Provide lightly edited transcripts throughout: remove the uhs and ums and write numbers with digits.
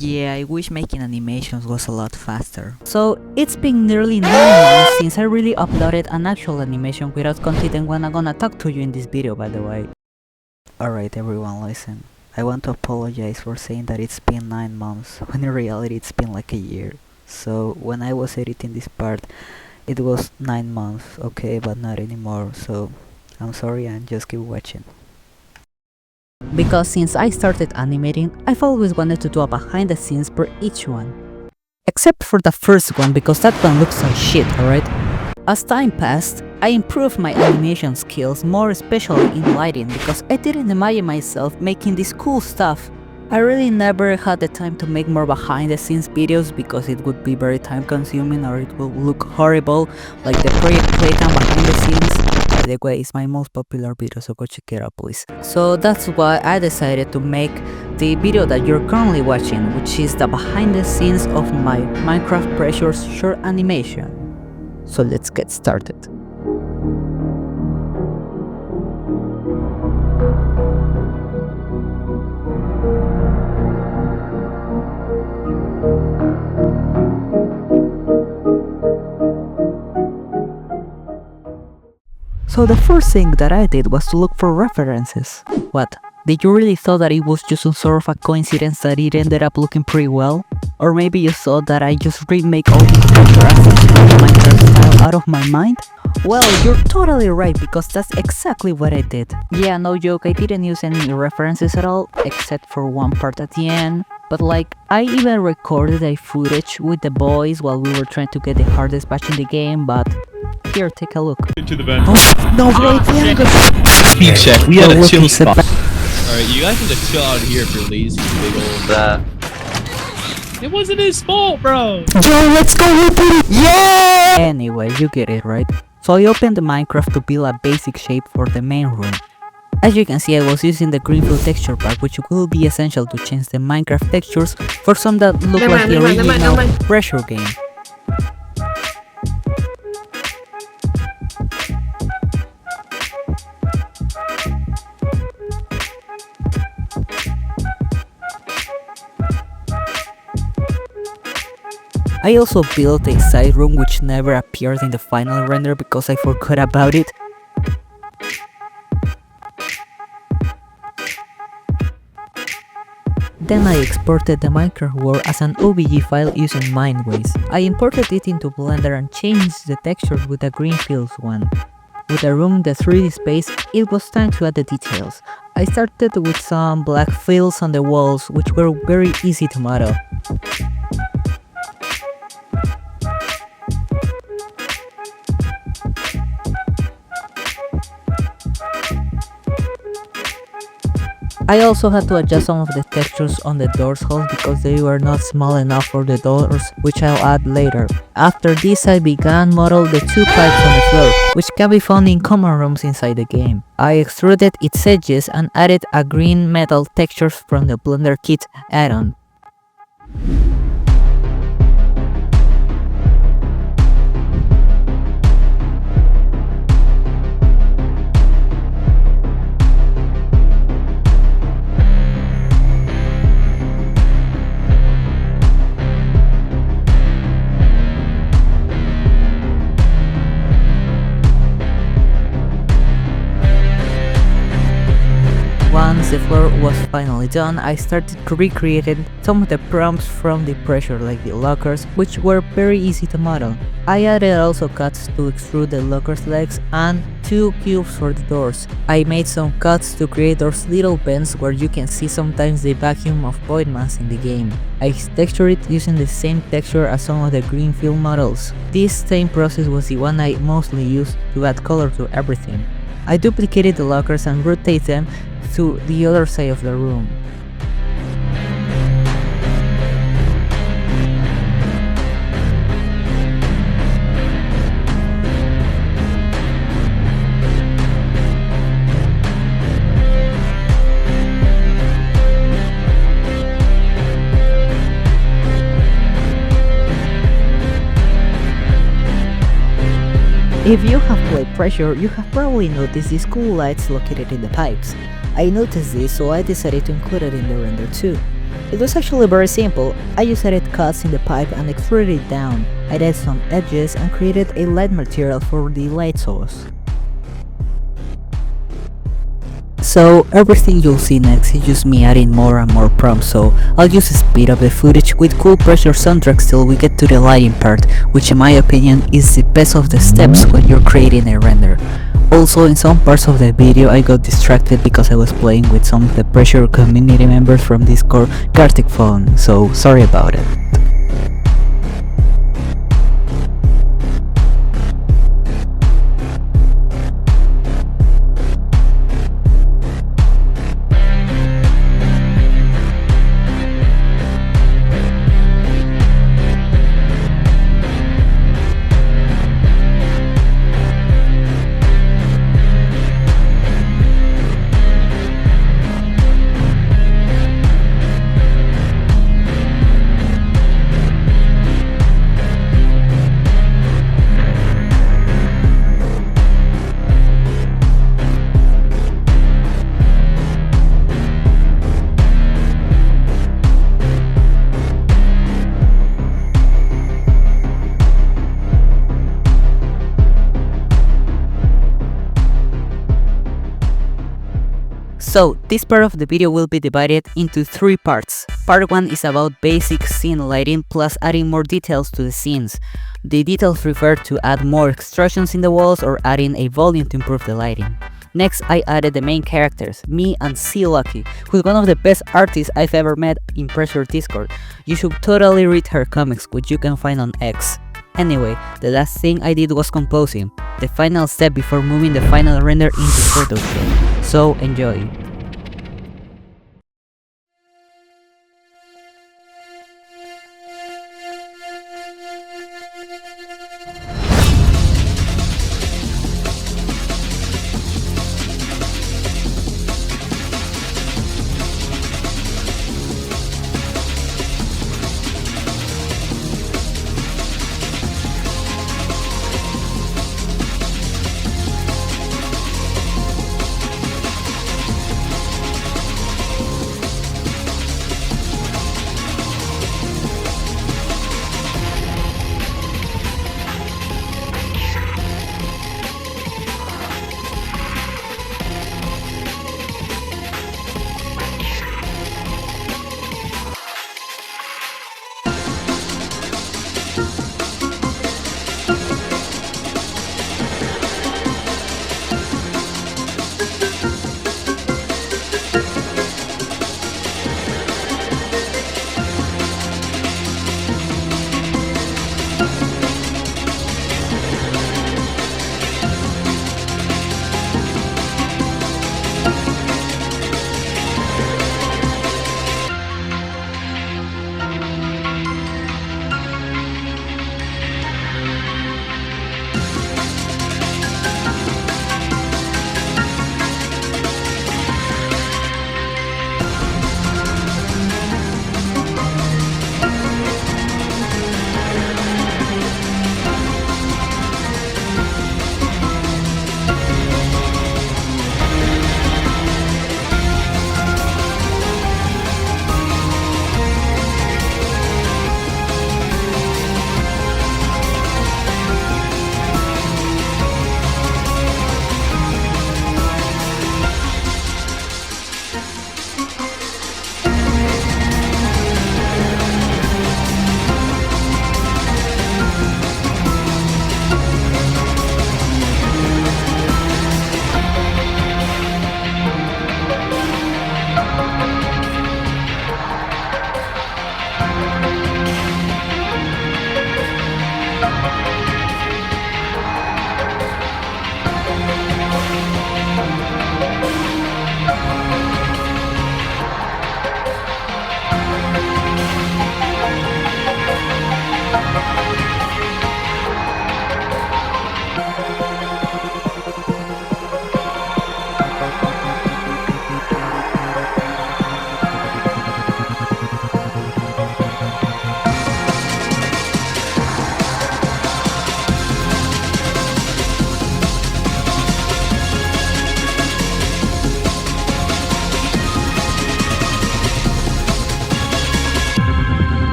Yeah, I wish making animations was a lot faster. So, it's been nearly 9 months since I really uploaded an actual animation without content when I'm gonna talk to you in this video, by the way. Alright everyone, listen. I want to apologize for saying that it's been 9 months, when in reality it's been like a year. So, when I was editing this part, it was 9 months, okay, but not anymore, so I'm sorry and just keep watching. Because since I started animating, I've always wanted to do a behind the scenes for each one. Except for the first one, because that one looks like shit, alright? As time passed, I improved my animation skills, more especially in lighting, because I didn't imagine myself making this cool stuff. I really never had the time to make more behind the scenes videos because it would be very time consuming or it will look horrible, like the Project Playtime behind the scenes. By the way, it's my most popular video, so go check it out please. So that's why I decided to make the video that you're currently watching, which is the behind the scenes of my Minecraft Pressures short animation. So let's get started. So the first thing that I did was to look for references. What? Did you really thought that it was just some sort of a coincidence that it ended up looking pretty well? Or maybe you thought that I just remake all these character assets in the Minecraft style out of my mind? Well, you're totally right, because that's exactly what I did. Yeah, no joke, I didn't use any references at all, except for one part at the end. But like, I even recorded a footage with the boys while we were trying to get the hardest patch in the game, but here, take a look. Into the vent. Oh, no, wait, we haven't got... Speed check, we Yeah, gotta look, chill he said spot. back. Alright, you guys need to chill out here if you're lazy, big old... It wasn't his fault, bro! Yo, let's go repeat it! Yeah! Anyway, you get it, right? So I opened the Minecraft to build a basic shape for the main room. As you can see, I was using the green fill texture pack, which will be essential to change the Minecraft textures for some that look like the original Pressure game. I also built a side room which never appeared in the final render because I forgot about it. Then I exported the Minecraft world as an OBJ file using Mindways. I imported it into Blender and changed the textures with the green fields one. With the room in the 3D space, it was time to add the details. I started with some black fills on the walls which were very easy to model. I also had to adjust some of the textures on the doors holes because they were not small enough for the doors, which I'll add later. After this, I began model the 2 pipes on the floor, which can be found in common rooms inside the game. I extruded its edges and added a green metal texture from the Blender Kit add-on. Once the floor was finally done, I started recreating some of the prompts from the pressure, like the lockers, which were very easy to model. I added also cuts to extrude the lockers legs and 2 cubes for the doors. I made some cuts to create those little vents where you can see sometimes the vacuum of void mass in the game. I textured it using the same texture as some of the green fill models. This same process was the one I mostly used to add color to everything. I duplicated the lockers and rotated them to the other side of the room. If you have played Pressure, you have probably noticed these cool lights located in the pipes. I noticed this, so I decided to include it in the render too. It was actually very simple. I just added cuts in the pipe and extruded it down. I added some edges and created a light material for the light source. So everything you'll see next is just me adding more and more prompts, so I'll just speed up the footage with cool pressure soundtracks till we get to the lighting part, which in my opinion is the best of the steps when you're creating a render. Also, in some parts of the video I got distracted because I was playing with some of the pressure community members from Discord Kartik phone, so sorry about it. So, this part of the video will be divided into 3 parts. Part 1 is about basic scene lighting plus adding more details to the scenes. The details refer to add more extrusions in the walls or adding a volume to improve the lighting. Next, I added the main characters, me and C Lucky, who's one of the best artists I've ever met in Pressure Discord. You should totally read her comics, which you can find on X. Anyway, the last thing I did was composing, the final step before moving the final render into Photoshop. So enjoy!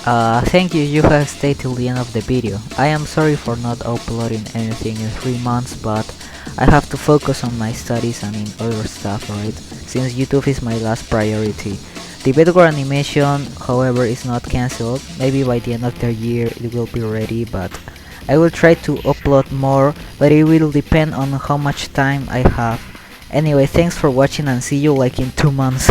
Thank you, you have stayed till the end of the video. I am sorry for not uploading anything in 3 months, but I have to focus on my studies and in other stuff, right? Since YouTube is my last priority. The Bedcore animation, however, is not cancelled. Maybe by the end of the year it will be ready, but I will try to upload more, but it will depend on how much time I have. Anyway, thanks for watching and see you like in 2 months.